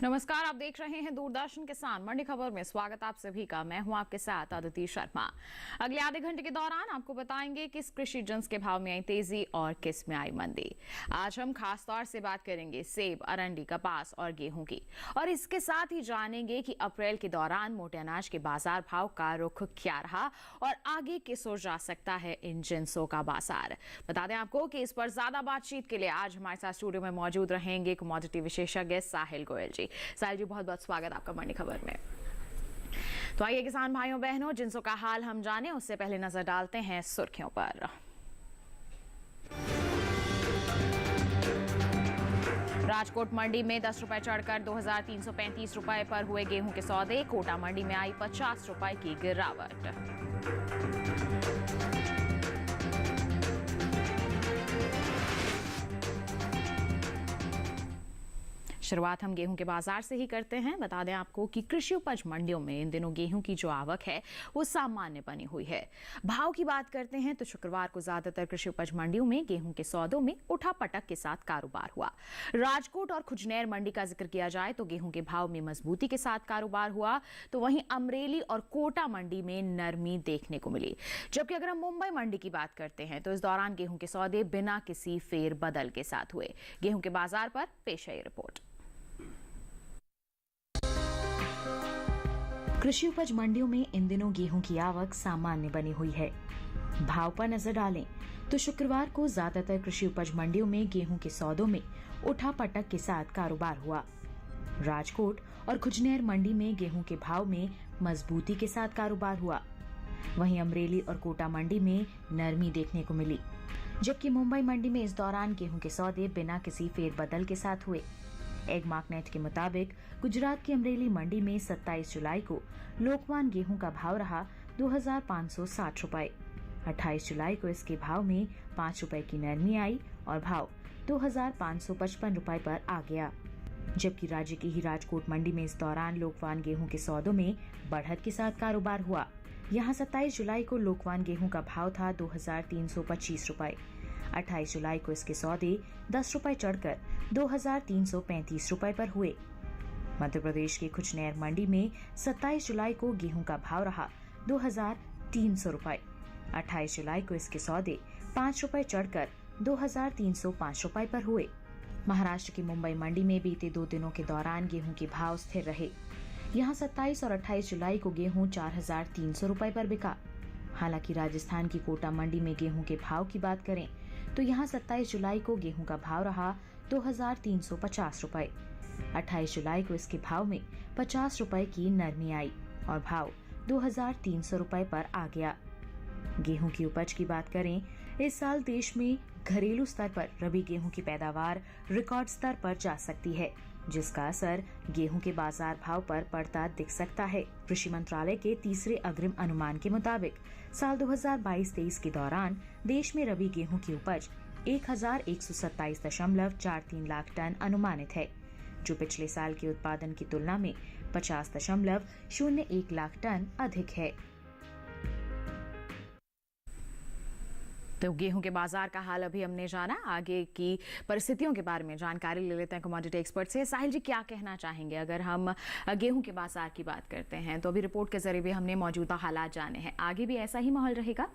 नमस्कार, आप देख रहे हैं दूरदर्शन किसान मंडी खबर में। स्वागत आप सभी का। मैं हूं आपके साथ अदिति शर्मा। अगले आधे घंटे के दौरान आपको बताएंगे किस कृषि जिन्स के भाव में आई तेजी और किस में आई मंदी। आज हम खास तौर से बात करेंगे सेब, अरंडी, कपास और गेहूं की, और इसके साथ ही जानेंगे कि अप्रैल के दौरान मोटे अनाज के बाजार भाव का रुख क्या रहा और आगे किस ओर जा सकता है इन जिन्सों का बाजार। बता दें आपको कि इस पर ज्यादा बातचीत के लिए आज हमारे साथ स्टूडियो में मौजूद रहेंगे कमोडिटी विशेषज्ञ साहिल गोयल जी। साहिल जी, बहुत बहुत स्वागत आपका मंडी खबर में। तो आइए किसान भाइयों बहनों, जिन्सों का हाल हम जाने उससे पहले नजर डालते हैं सुर्खियों पर। राजकोट मंडी में 10 रुपए चढ़कर 2335 रुपए पर हुए गेहूं के सौदे। कोटा मंडी में आई 50 रुपए की गिरावट। शुरुआत हम गेहूं के बाजार से ही करते हैं। बता दें आपको कि कृषि उपज मंडियों में इन दिनों गेहूं की जो आवक है वो सामान्य बनी हुई है। भाव की बात करते हैं तो शुक्रवार को ज्यादातर कृषि उपज मंडियों में गेहूं के सौदों में उठापटक के साथ कारोबार हुआ। राजकोट और खुजनेर मंडी का जिक्र किया जाए तो गेहूं के भाव में मजबूती के साथ कारोबार हुआ, तो वहीं अमरेली और कोटा मंडी में नरमी देखने को मिली। जबकि अगर हम मुंबई मंडी की बात करते हैं तो इस दौरान गेहूं के सौदे बिना किसी फेरबदल के साथ हुए। गेहूं के बाजार पर पेश है ये रिपोर्ट। कृषि उपज मंडियों में इन दिनों गेहूं की आवक सामान्य बनी हुई है। भाव पर नजर डालें तो शुक्रवार को ज्यादातर कृषि उपज मंडियों में गेहूं के सौदों में उठापटक के साथ कारोबार हुआ। राजकोट और खुजनेर मंडी में गेहूं के भाव में मजबूती के साथ कारोबार हुआ। वहीं अमरेली और कोटा मंडी में नरमी देखने को मिली। जबकि मुंबई मंडी में इस दौरान गेहूं के सौदे बिना किसी फेरबदल के साथ हुए। एगमार्कनेट के मुताबिक गुजरात की अमरेली मंडी में 27 जुलाई को लोकवान गेहूं का भाव रहा 2560 रुपए। 28 जुलाई को इसके भाव में 5 रुपए की नरमी आई और भाव 2555 रुपए पर आ गया। जबकि राज्य की ही राजकोट मंडी में इस दौरान लोकवान गेहूं के सौदों में बढ़त के साथ कारोबार हुआ। यहां 27 जुलाई को लोकवान गेहूं का भाव था 2325 रुपए। 28 जुलाई को इसके सौदे 10 रुपए चढ़कर 2335 रुपए पर हुए। मध्य प्रदेश के खुजनेर मंडी में 27 जुलाई को गेहूं का भाव रहा 2300 रुपए। 28 जुलाई को इसके सौदे 5 रुपए चढ़कर 2305 रुपए पर हुए। महाराष्ट्र की मुंबई मंडी में बीते 2 दिनों के दौरान गेहूं के भाव स्थिर रहे। यहां 27 और 28 जुलाई को गेहूं 4300 रुपए पर बिका। हालांकि राजस्थान की कोटा मंडी में गेहूं के भाव की बात करें तो यहां 27 जुलाई को गेहूं का भाव रहा 2350 रुपए। 28 जुलाई को इसके भाव में 50 रुपए की नरमी आई और भाव 2300 रुपए पर आ गया। गेहूं की उपज की बात करें, इस साल देश में घरेलू स्तर पर रबी गेहूं की पैदावार रिकॉर्ड स्तर पर जा सकती है, जिसका असर गेहूं के बाजार भाव पर पड़ता दिख सकता है। कृषि मंत्रालय के तीसरे अग्रिम अनुमान के मुताबिक साल 2022-23 के दौरान देश में रबी गेहूं की उपज 1127.43 लाख टन अनुमानित है, जो पिछले साल के उत्पादन की तुलना में 50.01 लाख टन अधिक है। तो गेहूं के बाजार का हाल अभी हमने जाना। आगे की परिस्थितियों के बारे में जानकारी ले लेते हैं कमोडिटी एक्सपर्ट से। साहिल जी, क्या कहना चाहेंगे अगर हम गेहूं के बाजार की बात करते हैं? तो अभी रिपोर्ट के जरिए भी हमने मौजूदा हालात जाने हैं, आगे भी ऐसा ही माहौल रहेगा?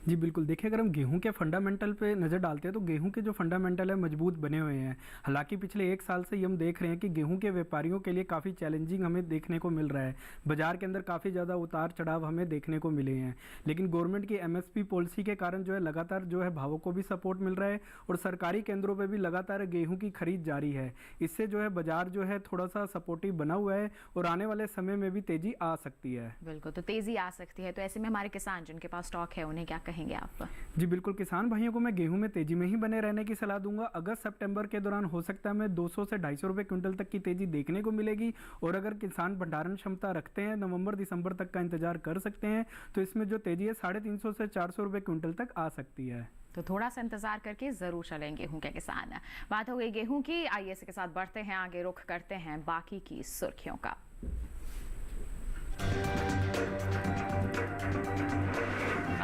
जी बिल्कुल। देखिए, अगर हम गेहूं के फंडामेंटल पे नज़र डालते हैं तो गेहूं के जो फंडामेंटल है मजबूत बने हुए हैं। हालांकि पिछले 1 साल से हम देख रहे हैं कि गेहूं के व्यापारियों के लिए काफ़ी चैलेंजिंग हमें देखने को मिल रहा है। बाजार के अंदर काफ़ी ज़्यादा उतार चढ़ाव हमें देखने को मिले हैं। लेकिन गवर्नमेंट की MSP पॉलिसी के कारण जो है लगातार जो है भावों को भी सपोर्ट मिल रहा है और सरकारी केंद्रों पे भी लगातार गेहूं की खरीद जारी है। इससे जो है बाजार जो है थोड़ा सा सपोर्टिव बना हुआ है और आने वाले समय में भी तेजी आ सकती है। बिल्कुल, तो तेजी आ सकती है। तो ऐसे में हमारे किसान जिनके पास स्टॉक है उन्हें क्या कहेंगे आप? जी बिल्कुल, किसान भाइयों को मैं गेहूं में तेजी में ही बने रहने की सलाह दूंगा। अगस्त सितंबर के दौरान हो सकता है मैं 200 से 250 रुपए क्विंटल तक की तेजी देखने को मिलेगी। और अगर किसान भंडारण क्षमता रखते हैं, नवंबर दिसंबर तक का इंतजार कर सकते हैं, तो इसमें जो तेजी है 350 से 400 रुपए क्विंटल तक आ सकती है। तो थोड़ा सा इंतजार करके जरूर चलें गेहूं के किसान। बात हो गई गेहूं की, आइए इसके साथ बढ़ते हैं आगे, रुख करते हैं बाकी की सुर्खियों का।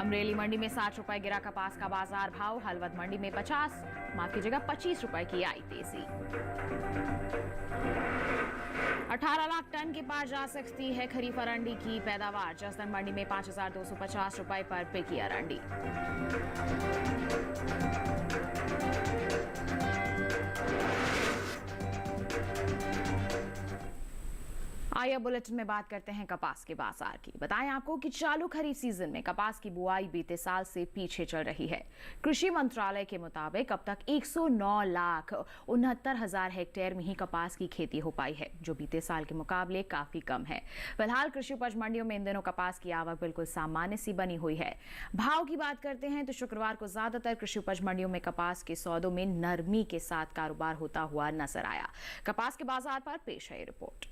अमरेली मंडी में 60 रुपए गिरा कपास का बाजार भाव। हलवद मंडी में 25 रुपए की आई तेजी। 18 लाख टन के पार जा सकती है खरीफ अरंडी की पैदावार। जसदन मंडी में 5250 रुपए पर बिकी अरंडी। आइए बुलेटिन में बात करते हैं कपास के बाजार की। बताएं आपको कि चालू खरीफ सीजन में कपास की बुआई बीते साल से पीछे चल रही है। कृषि मंत्रालय के मुताबिक अब तक 109,69,000 हेक्टेयर में ही कपास की खेती हो पाई है, जो बीते साल के मुकाबले काफी कम है। फिलहाल कृषि उपज मंडियों में इन दिनों कपास की आवक बिल्कुल सामान्य सी बनी हुई है। भाव की बात करते हैं तो शुक्रवार को ज्यादातर कृषि उपज मंडियों में कपास के सौदों में नरमी के साथ कारोबार होता हुआ नजर आया। कपास के बाजार पर पेश है रिपोर्ट।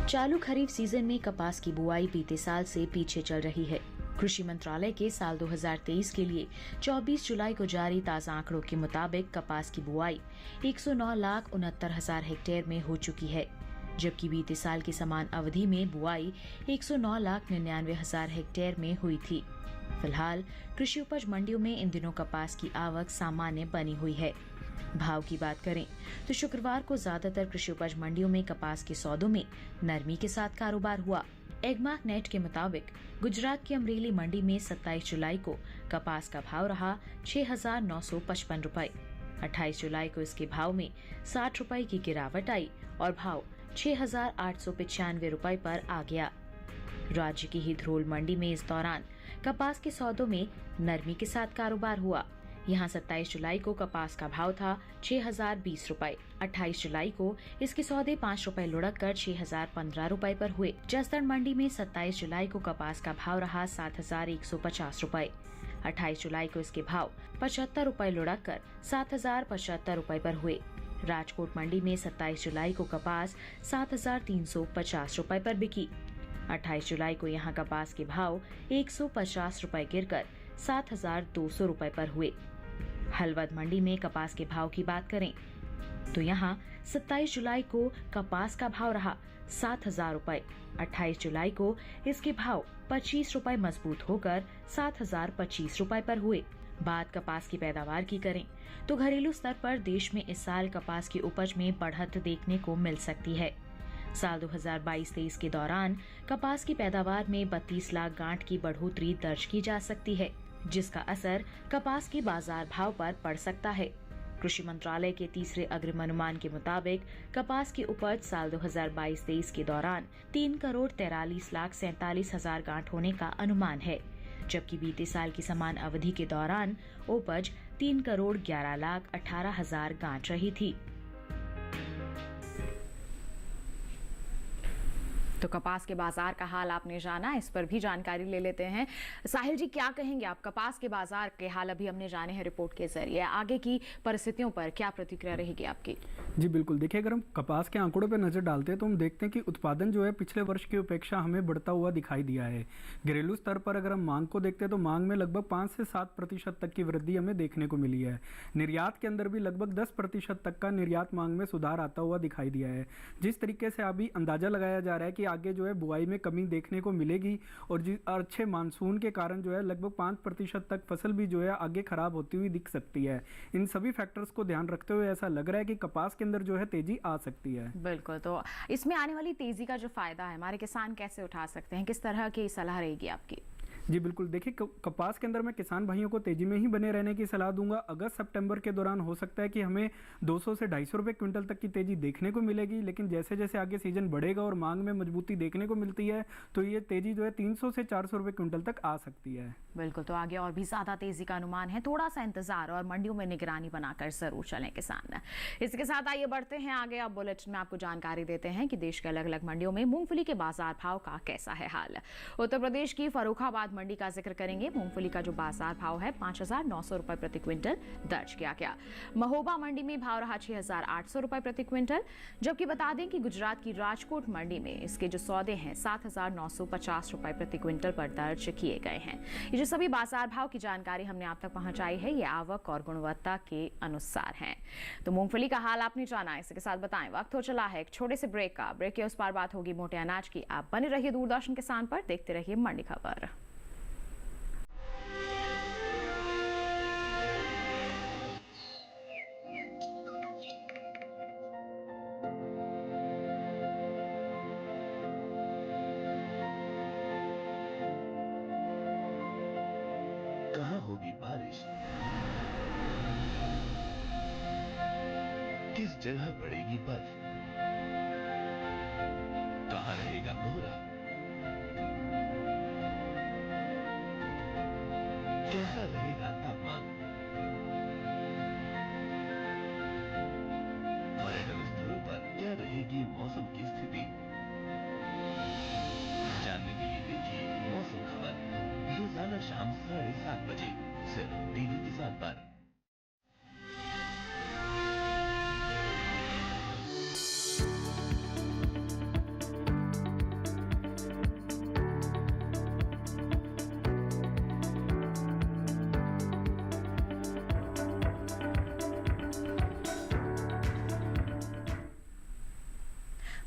चालू खरीफ सीजन में कपास की बुआई बीते साल से पीछे चल रही है। कृषि मंत्रालय के साल 2023 के लिए 24 जुलाई को जारी ताजा आंकड़ों के मुताबिक कपास की बुआई 109,69,000 हेक्टेयर में हो चुकी है, जबकि बीते साल की समान अवधि में बुआई 109,99,000 हेक्टेयर में हुई थी। फिलहाल कृषि उपज मंडियों में इन दिनों कपास की आवक सामान्य बनी हुई है। भाव की बात करें तो शुक्रवार को ज्यादातर कृषि उपज मंडियों में कपास के सौदों में नरमी के साथ कारोबार हुआ। एगमार्क नेट के मुताबिक गुजरात की अमरेली मंडी में 27 जुलाई को कपास का भाव रहा 6,955 रुपए। 28 जुलाई को इसके भाव में 60 रुपए की गिरावट आई और भाव 6,895 रुपए पर आ गया। राज्य की ही धरोल मंडी में इस दौरान कपास के सौदों में नरमी के साथ कारोबार हुआ। यहाँ 27 जुलाई को कपास का भाव था 6,020 रुपए। 28 जुलाई को इसके सौदे 5 रुपए लुढ़क कर 6,015 रुपए पर हुए। जसदन मंडी में 27 जुलाई को कपास का भाव रहा 7,150 रुपए। 28 जुलाई को इसके भाव 75 रुपए लुढ़क कर 7,075 रुपए पर हुए। राजकोट मंडी में 27 जुलाई को कपास 7,350 रुपए पर बिकी। 28 जुलाई को यहाँ कपास के भाव 150 रुपए गिरकर 7,200 रुपए पर हुए। हलवद मंडी में कपास के भाव की बात करें तो यहाँ 27 जुलाई को कपास का भाव रहा 7,000 रुपए। 28 जुलाई को इसके भाव 25 रुपए मजबूत होकर 7,025 रुपए पर हुए। बात कपास की पैदावार की करें तो घरेलू स्तर पर देश में इस साल कपास की उपज में बढ़त देखने को मिल सकती है। साल 2022-23 के दौरान कपास की पैदावार में 32 लाख गांठ की बढ़ोतरी दर्ज की जा सकती है, जिसका असर कपास के बाजार भाव पर पड़ सकता है। कृषि मंत्रालय के तीसरे अग्रिम अनुमान के मुताबिक कपास की उपज साल 2022-23 के दौरान 3,43,47,000 गांठ होने का अनुमान है, जबकि बीते साल की समान अवधि के दौरान उपज 3,11,18,000 गांठ रही थी। तो कपास के बाजार का हाल आपने जाना, इस पर भी जानकारी ले लेते हैं। साहिल जी, क्या कहेंगे आप? कपास के बाजार के हाल अभी हमने जाने हैं रिपोर्ट के जरिए, आगे की परिस्थितियों पर क्या प्रतिक्रिया रहेगी आपकी? जी बिल्कुल, देखिए अगर हम कपास के आंकड़ों पर नजर डालते हैं तो हम देखते हैं कि उत्पादन जो है पिछले वर्ष की अपेक्षा हमें बढ़ता हुआ दिखाई दिया है। घरेलू स्तर पर अगर हम मांग को देखते हैं तो मांग में लगभग 5 से 7% तक की वृद्धि हमें देखने को मिली है। निर्यात के अंदर भी लगभग 10% तक का निर्यात मांग में सुधार आता हुआ दिखाई दिया है। जिस तरीके से अभी अंदाजा लगाया जा रहा है कि आगे जो है बुआई में कमी देखने को मिलेगी और अच्छे मानसून के कारण जो है लगभग 5% तक फसल भी जो है आगे खराब होती हुई दिख सकती है। इन सभी फैक्टर्स को ध्यान रखते हुए ऐसा लग रहा है कि कपास के अंदर जो है तेजी आ सकती है। बिल्कुल, तो इसमें आने वाली तेजी का जो फायदा है हमारे किसान कैसे उठा सकते हैं, किस तरह की सलाह रहेगी आपकी? जी बिल्कुल, देखिए कपास के अंदर मैं किसान भाइयों को तेजी में ही बने रहने की सलाह दूंगा। अगस्त सितंबर के दौरान हो सकता है कि हमें 200 से 250 रुपये क्विंटल तक की तेजी देखने को मिलेगी, लेकिन जैसे जैसे आगे सीजन बढ़ेगा और मांग में मजबूती देखने को मिलती है तो ये तेजी जो है 300 से 400 रुपये क्विंटल तक आ सकती है। बिल्कुल, तो आगे और भी ज्यादा तेजी का अनुमान है, थोड़ा सा इंतजार और मंडियों में निगरानी बनाकर जरूर चलें किसान। इसके साथ आइए बढ़ते हैं आगे। अब बुलेटिन में आपको जानकारी देते हैं कि देश के अलग अलग मंडियों में मूंगफली के बाजार भाव का कैसा है हाल। उत्तर प्रदेश की फर्रुखाबाद मंडी का जिक्र करेंगे। मूंगफली का जो बाजार भाव है 5,900 रुपए प्रति क्विंटल दर्ज किया गया। महोबा मंडी में भाव रहा 6,800 रुपए प्रति क्विंटल, जबकि बता दें कि गुजरात की राजकोट मंडी में इसके जो सौदे हैं 7,950 रुपए प्रति क्विंटल पर दर्ज किए गए हैं। ये जो सभी बाजार भाव की जानकारी हमने आप तक पहुंचाई है, ये आवक और गुणवत्ता के अनुसार है। तो मूंगफली का हाल आपने जाना, इसके साथ बताएं वक्त हो चला है एक छोटे से ब्रेक का। ब्रेक के उस पार बात होगी मोटे अनाज की। आप बने रहिए दूरदर्शन किसान पर, देखते रहिए मंडी खबर। कहाँ होगी बारिश, किस जगह पड़ेगी बर्फ, कहाँ रहेगा कोहरा, कैसा रहेगा तापमान, पर्यटन स्थलों पर क्या रहेगी मौसम की स्थिति। जानने के लिए देखिए मौसम खबर रोजाना शाम 7:30 बजे सिर्फ टीवी किसान पर।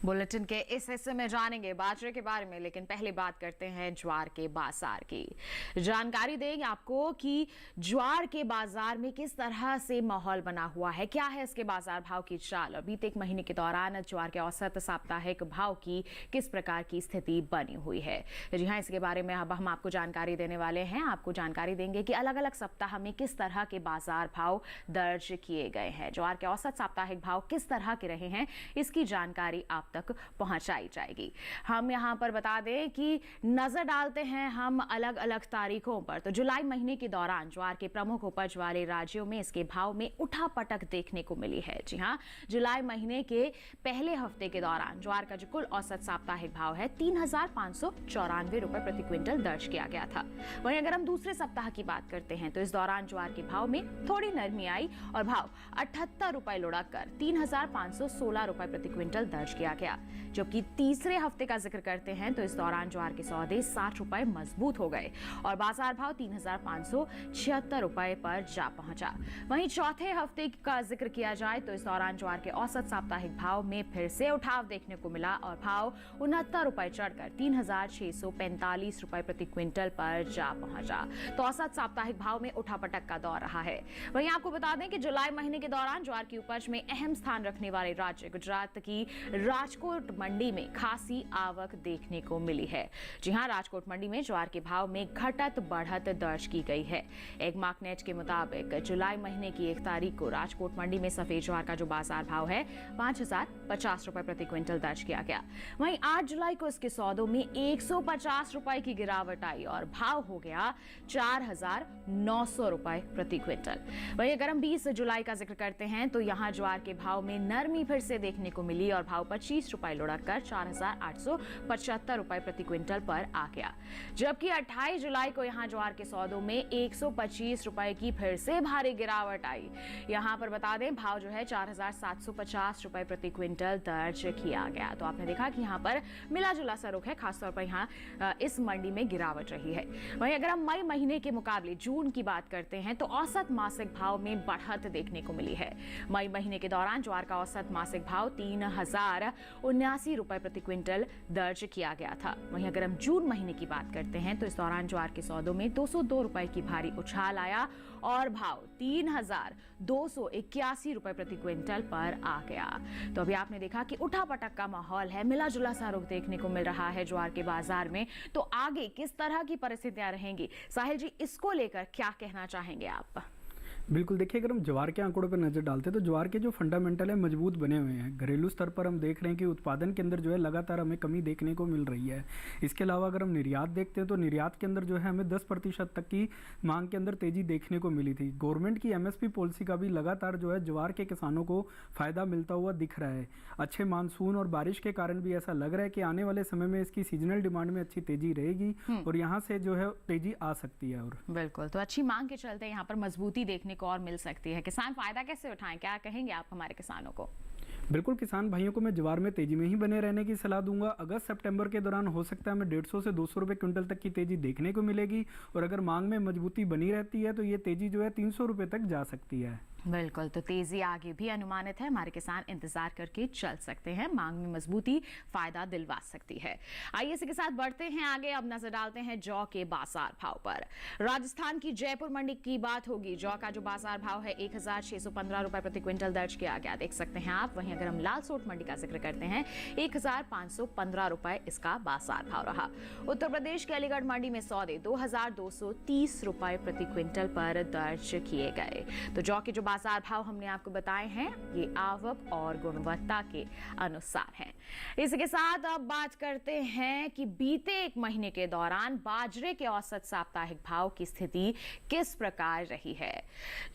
बुलेटिन के इस हिस्से में जानेंगे बाजरे के बारे में, लेकिन पहले बात करते हैं ज्वार के बाजार की। जानकारी देंगे आपको कि ज्वार के बाजार में किस तरह से माहौल बना हुआ है, क्या है इसके बाजार भाव की चाल और बीते एक महीने के दौरान ज्वार के औसत साप्ताहिक भाव की किस प्रकार की स्थिति बनी हुई है। जी हाँ, इसके बारे में अब हम आपको जानकारी देने वाले हैं। आपको जानकारी देंगे कि अलग अलग सप्ताह में किस तरह के बाजार भाव दर्ज किए गए हैं, ज्वार के औसत साप्ताहिक भाव किस तरह के रहे हैं, इसकी जानकारी आप तक पहुंचाई जाएगी। हम यहां पर बता दें कि नजर डालते हैं हम अलग अलग तारीखों पर। तो जुलाई महीने के दौरान ज्वार के प्रमुख उपज वाले राज्यों में इसके भाव में उठापटक देखने को मिली है। जी हां, जुलाई महीने के पहले हफ्ते के दौरान ज्वार का जो कुल औसत साप्ताहिक भाव है 3,594 रुपए प्रति क्विंटल दर्ज किया गया था। वहीं अगर हम दूसरे सप्ताह की बात करते हैं तो इस दौरान ज्वार के भाव में थोड़ी नरमी आई और भाव 78 रुपए लुढ़क कर 3,516 रुपए प्रति क्विंटल दर्ज किया गया। जबकि तीसरे हफ्ते का जिक्र करते हैं तो इस दौरान ज्वार के सौदे 60 रुपए मजबूत हो गए और बाजार भाव 3,576 रुपए पर जा पहुंचा। वहीं चौथे हफ्ते का जिक्र किया जाए तो इस दौरान ज्वार के औसत साप्ताहिक भाव में फिर से उठाव देखने को मिला और भाव 69 रुपए चढ़कर 3,645 रुपए प्रति क्विंटल पर जा पहुंचा। तो औसत साप्ताहिक भाव में उठापटक का दौर रहा है। वहीं आपको बता दें कि जुलाई महीने के दौरान ज्वार की उपज में अहम स्थान रखने वाले राज्य गुजरात की राजकोट मंडी में खासी आवक देखने को मिली है। जी हां, राजकोट मंडी में ज्वार के भाव में घटत बढ़त दर्ज की गई है। एक मार्कनेट के मुताबिक जुलाई महीने की 1 तारीख को राजकोट मंडी में सफेद ज्वार का जो बाजार भाव है 5,050 रुपए प्रति क्विंटल दर्ज किया गया। वहीं 8 जुलाई को इसके सौदों में 150 रुपए की गिरावट आई और भाव हो गया 4,900 रुपए प्रति क्विंटल। वहीं अगर हम 20 जुलाई का जिक्र करते हैं तो यहां ज्वार के भाव में नरमी फिर से देखने को मिली और भाव 25 रुपए लुढ़क कर 4,875 रुपए प्रति क्विंटल पर आ गया। जबकि 28 जुलाई को यहां ज्वार के सौदों में 125 रुपए की फिर से भारी गिरावट आई। यहां पर बता दें भाव जो है 4,750 रुपए प्रति क्विंटल दर्ज किया गया। तो आपने देखा कि यहां पर मिला जुला सा रुख है, खासतौर पर यहां इस मंडी में गिरावट रही है। वहीं अगर हम मई महीने के मुकाबले जून की बात करते हैं तो औसत मासिक भाव में बढ़त देखने को मिली है। मई महीने के दौरान ज्वार का औसत मासिक भाव 3,079 रुपए प्रति क्विंटल दर्ज किया गया था। वहीं अगर हम जून महीने की बात करते हैं तो इस दौरान ज्वार के सौदों में 202 रुपए की भारी उछाल आया और भाव 3,281 रुपए प्रति क्विंटल पर आ गया। तो अभी आपने देखा कि उठापटक का माहौल है, मिला जुला सा रुख देखने को मिल रहा है ज्वार के बाजार में। तो आगे किस तरह की परिस्थितियां रहेंगी, साहिल जी, इसको लेकर क्या कहना चाहेंगे आप? बिल्कुल, देखिए अगर हम ज्वार के आंकड़ों पर नज़र डालते हैं तो ज्वार के जो फंडामेंटल है मजबूत बने हुए हैं। घरेलू स्तर पर हम देख रहे हैं कि उत्पादन के अंदर जो है लगातार हमें कमी देखने को मिल रही है। इसके अलावा अगर हम निर्यात देखते हैं तो निर्यात के अंदर जो है हमें 10% तक की मांग के अंदर तेजी देखने को मिली थी। गवर्नमेंट की एमएसपी पॉलिसी का भी लगातार जो है ज्वार के किसानों को फायदा मिलता हुआ दिख रहा है। अच्छे मानसून और बारिश के कारण भी ऐसा लग रहा है कि आने वाले समय में इसकी सीजनल डिमांड में अच्छी तेजी रहेगी और यहाँ से जो है तेजी आ सकती है। और बिल्कुल, तो अच्छी मांग के चलते यहाँ पर मजबूती देखने को और मिल सकती है। किसान फायदा कैसे उठाएं, क्या कहेंगे आप हमारे किसानों को? बिल्कुल, किसान भाइयों को मैं ज्वार में तेजी में ही बने रहने की सलाह दूंगा। अगस्त सितंबर के दौरान हो सकता है हमें 150 से 200 रुपये क्विंटल तक की तेजी देखने को मिलेगी और अगर मांग में मजबूती बनी रहती है तो ये तेजी जो है 300 रुपये तक जा सकती है। बिल्कुल, तो तेजी आगे भी अनुमानित है। हमारे किसान इंतजार करके चल सकते हैं। मांग में मजबूती फायदा दिलवा सकती है। आइए इसी के साथ बढ़ते हैं आगे। अब नजर डालते हैं जौ के बाजार भाव पर। राजस्थान की जयपुर मंडी की बात होगी। जौ का जो बाजार भाव है 1615 रुपए प्रति क्विंटल दर्ज किया गया, देख सकते हैं आप। वहीं अगर हम लाल सोट मंडी का जिक्र करते हैं 1515 रुपए इसका बाजार भाव रहा। उत्तर प्रदेश के अलीगढ़ मंडी में सौदे 2230 रुपए प्रति क्विंटल पर दर्ज किए गए। तो जौ के जो बाजार भाव हमने आपको बताए हैं ये आवक और गुणवत्ता के अनुसार हैं। इसके साथ अब बात करते हैं कि बीते एक महीने के दौरान बाजरे के औसत साप्ताहिक भाव की स्थिति किस प्रकार रही है।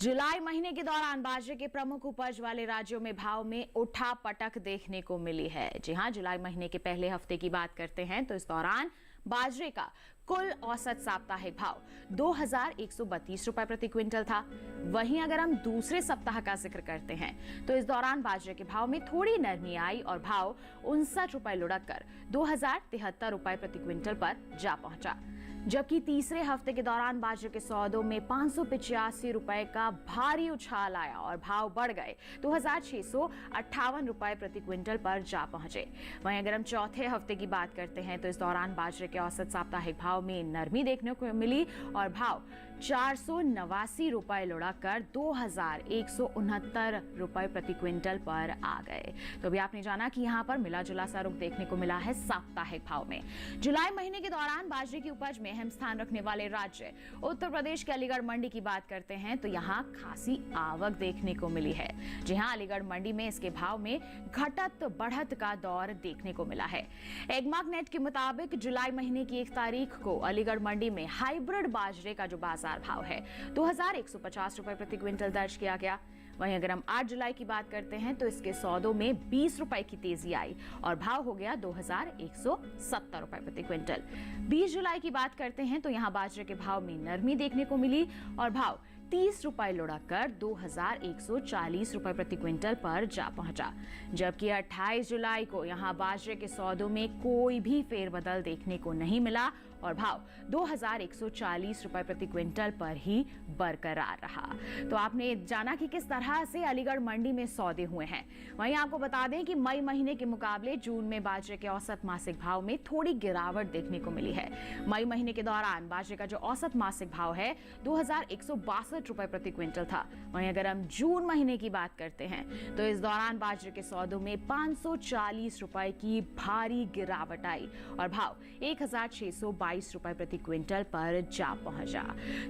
जुलाई महीने के दौरान बाजरे के प्रमुख उपज वाले राज्यों में भाव में उठापटक देखने को मिली है। जी हां, जुलाई महीने के पहले हफ्ते की बात करते हैं तो इस दौरान बाजरे का कुल औसत साप्ताहिक भाव 2132 रुपए प्रति क्विंटल था। वहीं अगर हम दूसरे सप्ताह का जिक्र करते हैं तो इस दौरान बाजरे के भाव में थोड़ी नरमी आई और भाव 59 रुपए लुढ़क कर 2073 रुपए प्रति क्विंटल पर जा पहुंचा। जबकि तीसरे हफ्ते के दौरान बाजरे के सौदों में 585 रुपए का भारी उछाल आया और भाव बढ़ गए 2658 रुपए प्रति क्विंटल पर जा पहुंचे। वहीं अगर हम चौथे हफ्ते की बात करते हैं तो इस दौरान बाजरे के औसत साप्ताहिक भाव में नरमी देखने को मिली और भाव 489 रुपए लुढ़कर 2169 रुपए प्रति क्विंटल पर आ गए। तो अभी आपने जाना कि यहाँ पर मिला जुला सा रुख देखने को मिला है साप्ताहिक भाव में। जुलाई महीने के दौरान बाजरे की उपज में अहम स्थान रखने वाले राज्य उत्तर प्रदेश के अलीगढ़ मंडी की बात करते हैं तो यहाँ खासी आवक देखने को मिली है। जी हाँ, अलीगढ़ मंडी में इसके भाव में घटत बढ़त का दौर देखने को मिला है। एगमार्क नेट के मुताबिक जुलाई महीने की 1 तारीख को अलीगढ़ मंडी में हाइब्रिड बाजरे का जो बाजार भाव है 2150 रुपए प्रति क्विंटल दर्ज किया गया। वहीं अगर हम 8 जुलाई की बात करते हैं तो इसके सौदों में 20 रुपए की तेजी आई और भाव हो गया 2170 रुपए प्रति क्विंटल। 20 जुलाई की बात करते हैं तो यहां बाजरे के भाव में नरमी देखने को मिली और भाव 30 रुपए लुढ़कर 2140 रुपए प्रति क्विंटल पर जा पहुंचा। जबकि 28 जुलाई को यहां बाजरे के सौदों में कोई भी फेरबदल देखने को नहीं मिला और भाव 2140 रुपए प्रति क्विंटल पर ही बरकरार रहा। तो आपने जाना कि किस तरह से अलीगढ़ मंडी में सौदे हुए हैं। वहीं आपको बता दें कि मई महीने के मुकाबले जून में बाजरे के औसत मासिक भाव में थोड़ी गिरावट देखने को मिली है। मई महीने के दौरान बाजरे का जो औसत मासिक भाव है 2162 रुपए प्रति क्विंटल था। वहीं अगर हम जून महीने की बात करते हैं तो इस दौरान बाजरे के सौदों में 540 रुपए की भारी गिरावट आई और भाव 1622 रुपए प्रति क्विंटल पर जा पहुंचा।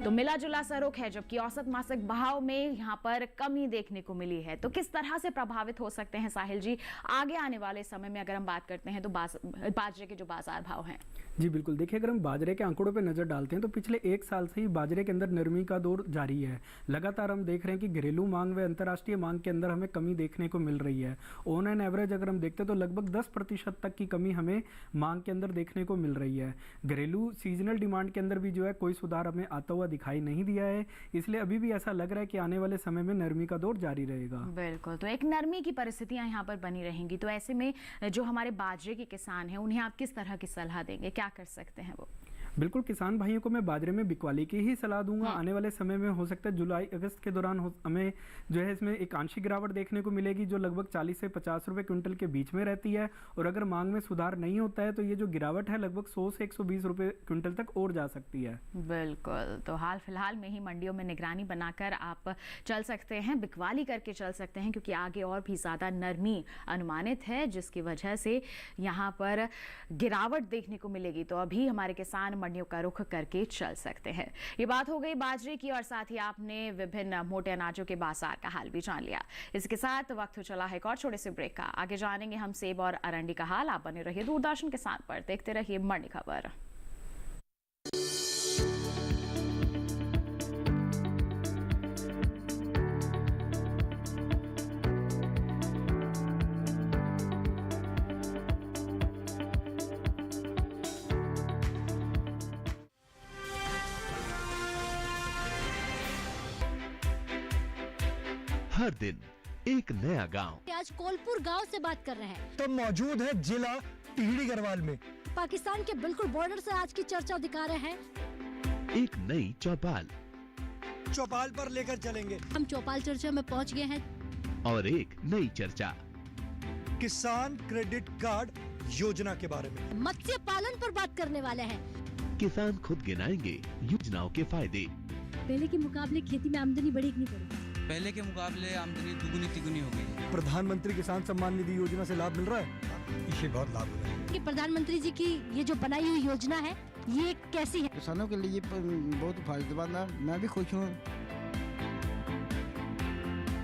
तो मिला जुला सा रुख है, जबकि औसत मासिक भाव में यहाँ पर कमी देखने को मिली है। तो किस तरह से प्रभावित हो सकते हैं साहिल जी आगे आने वाले समय में अगर हम बात करते हैं तो बाजरे के जो बाजार भाव हैं? जी बिल्कुल, देखिए अगर हम बाजरे के आंकड़ों पर नज़र डालते हैं तो पिछले 1 साल से ही बाजरे के अंदर नरमी का दौर जारी है। लगातार हम देख रहे हैं कि घरेलू मांग व अंतर्राष्ट्रीय मांग के अंदर हमें कमी देखने को मिल रही है। ऑन एन एवरेज अगर हम देखते हैं तो लगभग 10% तक की कमी हमें मांग के अंदर देखने को मिल रही है। घरेलू सीजनल डिमांड के अंदर भी जो है कोई सुधार हमें आता हुआ दिखाई नहीं दिया है, इसलिए अभी भी ऐसा लग रहा है कि आने वाले समय में नरमी का दौर जारी रहेगा। बिल्कुल, तो एक नरमी की परिस्थितियां यहाँ पर बनी रहेंगी। तो ऐसे में जो हमारे बाजरे के किसान हैं उन्हें आप किस तरह की सलाह देंगे, क्या कर सकते हैं वो? बिल्कुल, किसान भाइयों को मैं बाजरे में बिकवाली की ही सलाह दूंगा। आने वाले समय में हो सकता है जुलाई अगस्त के दौरान हमें जो है इसमें एक आंशिक गिरावट देखने को मिलेगी जो लगभग 40 से 50 रुपए क्विंटल के बीच में रहती है और अगर मांग में सुधार नहीं होता है तो ये जो गिरावट है लगभग 100 से 120 रुपए क्विंटल तक और जा सकती है। बिल्कुल, तो हाल फिलहाल में ही मंडियों में निगरानी बनाकर आप चल सकते हैं, बिकवाली करके चल सकते हैं, क्योंकि आगे और भी ज़्यादा नरमी अनुमानित है जिसकी वजह से यहाँ पर गिरावट देखने को मिलेगी। तो अभी हमारे किसान मंडियों का रुख करके चल सकते हैं। ये बात हो गई बाजरे की और साथ ही आपने विभिन्न मोटे अनाजों के बाजार का हाल भी जान लिया। इसके साथ वक्त चला है एक और छोटे से ब्रेक का। आगे जानेंगे हम सेब और अरंडी का हाल। आप बने रहिए दूरदर्शन के साथ पर, देखते रहिए मंडी खबर। हर दिन एक नया गांव। आज कोलपुर गांव से बात कर रहे हैं। तो मौजूद है जिला टिहरी गढ़वाल में। पाकिस्तान के बिल्कुल बॉर्डर से आज की चर्चा दिखा रहे हैं। एक नई चौपाल चौपाल पर लेकर चलेंगे। हम चौपाल चर्चा में पहुंच गए हैं। और एक नई चर्चा किसान क्रेडिट कार्ड योजना के बारे में। मत्स्य पालन पर बात करने वाले हैं। किसान खुद गिनाएंगे योजनाओं के फायदे। पहले के मुकाबले खेती में आमदनी बढ़ी कि नहीं बढ़ी? पहले के मुकाबले आमदनी दुगुनी तिगुनी हो गई। प्रधानमंत्री किसान सम्मान निधि योजना से लाभ मिल रहा है। इससे बहुत लाभ हो रहा है। कि प्रधानमंत्री जी की ये जो बनाई हुई योजना है ये कैसी है? किसानों के लिए बहुत फायदेमंद है। मैं भी खुश हूँ।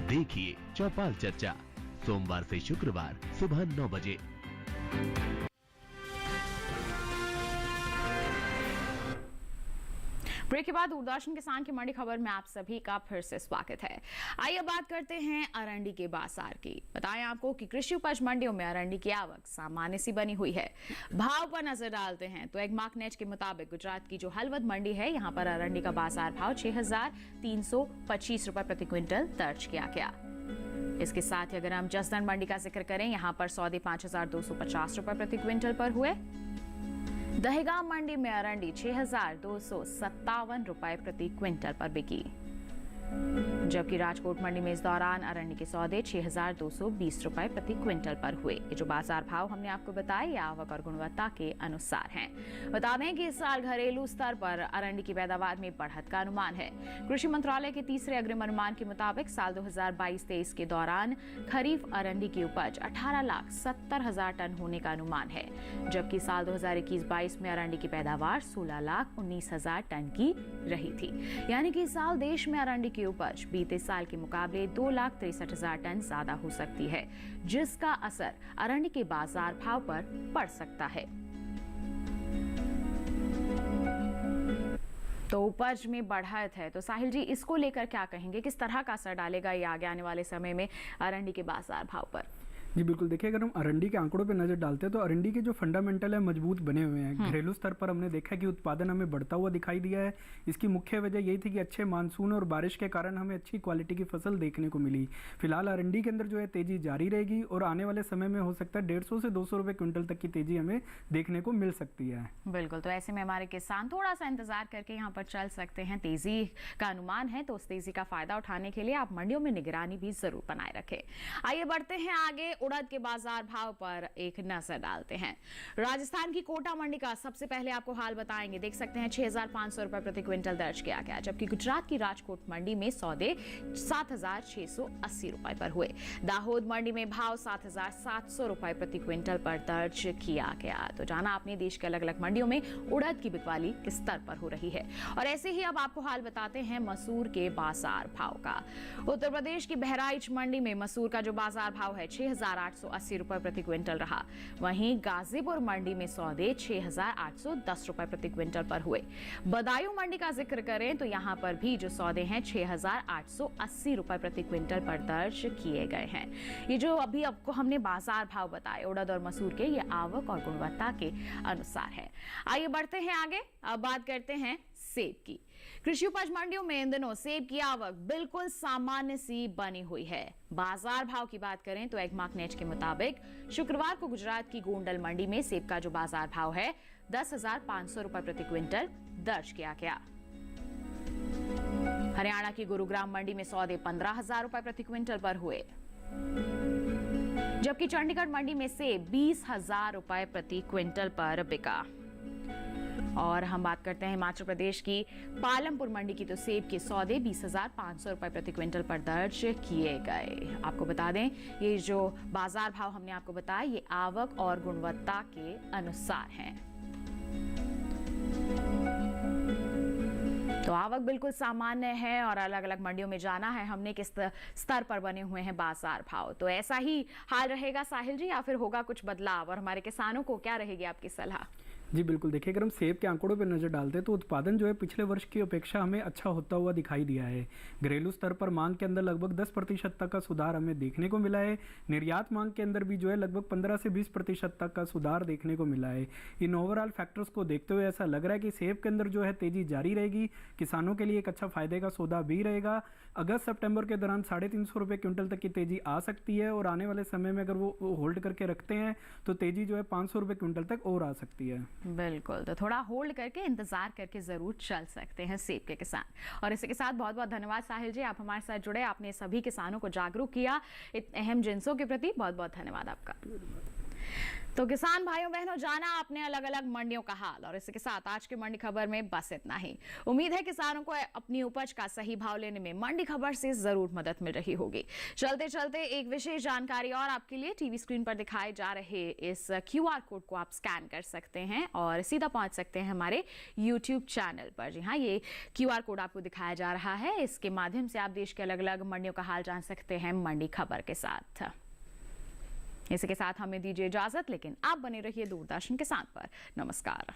देखिए चौपाल चर्चा सोमवार से शुक्रवार सुबह 9 बजे। ब्रेक के बाद दूरदर्शन किसान की मंडी खबर में आप सभी का फिर से स्वागत है। आइए बात करते हैं अरंडी के बाजार की। बताएं आपको कि कृषि उपज मंडियों में अरंडी की आवक सामान्य सी बनी हुई है। भाव पर नजर डालते हैं तो एक मार्कनेट के मुताबिक गुजरात की जो हलवद मंडी है, यहाँ पर अरंडी का बाजार भाव 6,325 रुपए प्रति क्विंटल दर्ज किया गया। इसके साथ ही अगर हम जसदन मंडी का जिक्र करें, यहाँ पर सौदे 5,250 रुपए प्रति क्विंटल पर हुए। दहेगांव मंडी में अरंडी 6,257 रुपए प्रति क्विंटल पर बिकी, जबकि राजकोट मंडी में इस दौरान अरंडी के सौदे 6,220 रुपए प्रति क्विंटल पर हुए। ये जो बाजार भाव हमने आपको बताए, ये आवक और गुणवत्ता के अनुसार हैं। बता दें कि इस साल घरेलू स्तर पर अरंडी की पैदावार में बढ़त का अनुमान है। कृषि मंत्रालय के तीसरे अग्रिम अनुमान के मुताबिक साल 2022-23 के दौरान खरीफ अरंडी की उपज 18,70,000 टन होने का अनुमान है, जबकि साल 2021-22 में अरंडी की पैदावार 16,19,000 टन की रही थी। यानी कि इस साल देश में अरंडी की उपज बीते साल के मुकाबले 2,63,000 टन ज्यादा हो सकती है, जिसका असर अरंडी के बाजार भाव पर पड़ सकता है। तो उपज में बढ़त है, तो साहिल जी इसको लेकर क्या कहेंगे? किस तरह का असर डालेगा ये आगे आने वाले समय में अरंडी के बाजार भाव पर? जी बिल्कुल, देखिए अगर हम अरंडी के आंकड़ों पे नज़र डालते हैं तो अरंडी के जो फंडामेंटल है मजबूत बने हुए हैं। घरेलू स्तर पर हमने देखा कि उत्पादन हमें बढ़ता हुआ दिखाई दिया है। इसकी मुख्य वजह यही थी कि अच्छे मानसून और बारिश के कारण हमें अच्छी क्वालिटी की फसल देखने को मिली। फिलहाल अरंडी के अंदर जो है तेजी जारी रहेगी और आने वाले समय में हो सकता है 150 से 200 रुपये क्विंटल तक की तेजी हमें देखने को मिल सकती है। बिल्कुल, तो ऐसे में हमारे किसान थोड़ा सा इंतजार करके यहाँ पर चल सकते हैं। तेजी का अनुमान है तो उस तेजी का फायदा उठाने के लिए आप मंडियों में निगरानी भी जरूर बनाए रखें। आइए बढ़ते हैं आगे, उड़द के बाजार भाव पर एक नजर डालते हैं। राजस्थान की कोटा मंडी का सबसे पहले आपको हाल बताएंगे। देख सकते हैं 6,500 रुपए प्रति क्विंटल दर्ज किया गया, जबकि गुजरात की राजकोट मंडी में सौदे 7,680 रुपए पर हुए। दाहोद मंडी में भाव 7,700 रुपए प्रति क्विंटल पर दर्ज किया गया। तो जाना आपने देश के अलग अलग मंडियों में उड़द की बिकवाली किस स्तर पर हो रही है। और ऐसे ही अब आपको हाल बताते हैं मसूर के बाजार भाव का। उत्तर प्रदेश की बहराइच मंडी में मसूर का जो बाजार भाव है 6,880 रुपए प्रति क्विंटल रहा। वहीं गाजीपुर मंडी में सौदे 6,810 रुपए प्रति क्विंटल पर हुए। बदायूं मंडी का जिक्र करें तो यहां पर भी जो सौदे हैं 6,880 रुपए प्रति क्विंटल पर दर्ज किए गए हैं। ये जो अभी आपको हमने बाजार भाव बताए उड़द और मसूर के, ये आवक और गुणवत्ता के अनुसार है। आइए बढ़ते हैं आगे, अब बात करते हैं सेब की। कृषि उपज मंडियों में इन दिनों सेब की आवक बिल्कुल सामान्य सी बनी हुई है। बाजार भाव की बात करें तो एक मार्कनेट के मुताबिक शुक्रवार को गुजरात की गोंडल मंडी में सेब का जो बाजार भाव है 10,500 रुपए प्रति क्विंटल दर्ज किया गया। हरियाणा की गुरुग्राम मंडी में सौदे 15,000 रुपए प्रति क्विंटल पर हुए, जबकि चंडीगढ़ मंडी में सेब 20,000 रुपए प्रति क्विंटल पर बिका। और हम बात करते हैं हिमाचल प्रदेश की पालमपुर मंडी की, तो सेब के सौदे 20,500 रुपए प्रति क्विंटल पर दर्ज किए गए। आपको बता दें ये जो बाजार भाव हमने आपको बताया ये आवक और गुणवत्ता के अनुसार हैं। तो आवक बिल्कुल सामान्य है और अलग अलग मंडियों में जाना है हमने किस स्तर पर बने हुए हैं बाजार भाव। तो ऐसा ही हाल रहेगा साहिल जी या फिर होगा कुछ बदलाव, और हमारे किसानों को क्या रहेगी आपकी सलाह? जी बिल्कुल, देखिए अगर हम सेब के आंकड़ों पर नज़र डालते हैं तो उत्पादन जो है पिछले वर्ष की अपेक्षा हमें अच्छा होता हुआ दिखाई दिया है। घरेलू स्तर पर मांग के अंदर लगभग 10% तक का सुधार हमें देखने को मिला है। निर्यात मांग के अंदर भी जो है लगभग 15 से 20% तक का सुधार देखने को मिला है। इन ओवरऑल फैक्टर्स को देखते हुए ऐसा लग रहा है कि सेब के अंदर जो है तेजी जारी रहेगी, किसानों के लिए एक अच्छा फायदे का सौदा भी रहेगा। अगस्त सितंबर के दौरान 350 रुपये क्विंटल तक की तेजी आ सकती है और आने वाले समय में अगर वो होल्ड करके रखते हैं तो तेजी जो है 500 रुपये क्विंटल तक और आ सकती है। बिल्कुल, तो थोड़ा होल्ड करके इंतजार करके जरूर चल सकते हैं सेब के किसान। और इसी के साथ बहुत बहुत धन्यवाद साहिल जी, आप हमारे साथ जुड़े, आपने सभी किसानों को जागरूक किया अहम जिन्सों के प्रति। बहुत बहुत धन्यवाद आपका। तो किसान भाइयों बहनों, जाना आपने अलग अलग मंडियों का हाल, और इसी के साथ आज की मंडी खबर में बस इतना ही। उम्मीद है किसानों को अपनी उपज का सही भाव लेने में मंडी खबर से जरूर मदद मिल रही होगी। चलते चलते एक विशेष जानकारी और आपके लिए, टीवी स्क्रीन पर दिखाए जा रहे इस QR कोड को आप स्कैन कर सकते हैं और सीधा पहुंच सकते हैं हमारे YouTube चैनल पर। जी हाँ, ये QR कोड आपको दिखाया जा रहा है, इसके माध्यम से आप देश के अलग अलग मंडियों का हाल जान सकते हैं मंडी खबर के साथ। इसी के साथ हमें दीजिए इजाजत, लेकिन आप बने रहिए दूरदर्शन किसान पर। नमस्कार।